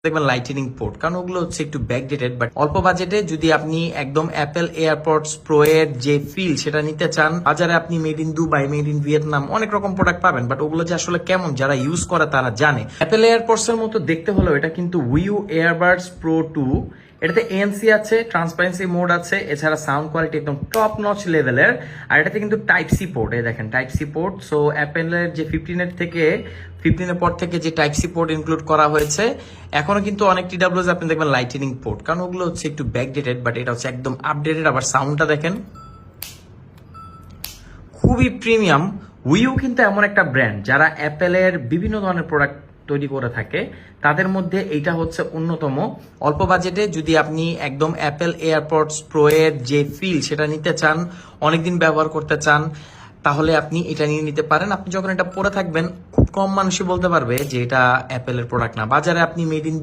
দেখবেন lightning port, কারণ ওগুলো হচ্ছে একটু ব্যাকডেটেড। বাট অল্প বাজেটে যদি আপনি একদম অ্যাপেল এয়ারপডস প্রো এর যে ফিল সেটা নিতে চান, বাজারে আপনি made in Dubai, made in Vietnam অনেক রকম প্রোডাক্ট পাবেন, বাট ওগুলো যে আসলে কেমন যারা ইউজ করে তারা জানে। অ্যাপেল এয়ারপডস এর মতো দেখতে হলেও এটা কিন্তু উইউ এয়ারবাডস প্রো 2। এটাতে এএনসি আছে, ট্রান্সপারেন্সি মোড আছে, এছাড়া সাউন্ড কোয়ালিটি একদম টপ নচ লেভেলের। আর এটাতে কিন্তু টাইপ সি পোর্ট, এই দেখেন টাইপ সি পোর্ট। সো অ্যাপেলের যে 15 এর পর থেকে যে টাইপ সি পোর্ট ইনক্লুড করা হয়েছে, এখনো কিন্তু অনেক টিডাব্লিউএস আপনি দেখবেন লাইটেনিং পোর্ট, কারণ ওগুলো হচ্ছে একটু ব্যাকডেটেড, বাট এটা হচ্ছে একদম আপডেটেড। আবার সাউন্ডটা দেখেন খুবই প্রিমিয়াম। উইউ কিন্তু এমন একটা ব্র্যান্ড যারা অ্যাপেলের বিভিন্ন ধরনের প্রোডাক্ট তৈরি করে থাকে, তাদের মধ্যে এইটা হচ্ছে অন্যতম। অল্প বাজেটে যদি আপনি একদম অ্যাপেল এয়ারপডস প্রো এর যে ফিল সেটা নিতে চান, অনেকদিন ব্যবহার করতে চান, তাহলে আপনি এটা নিয়ে নিতে পারেন। আপনি যখন এটা পরে থাকবেন, খুব কম মানুষই বলতে পারবে যে এটা অ্যাপেলের প্রোডাক্ট না। বাজারে আপনি মেড ইন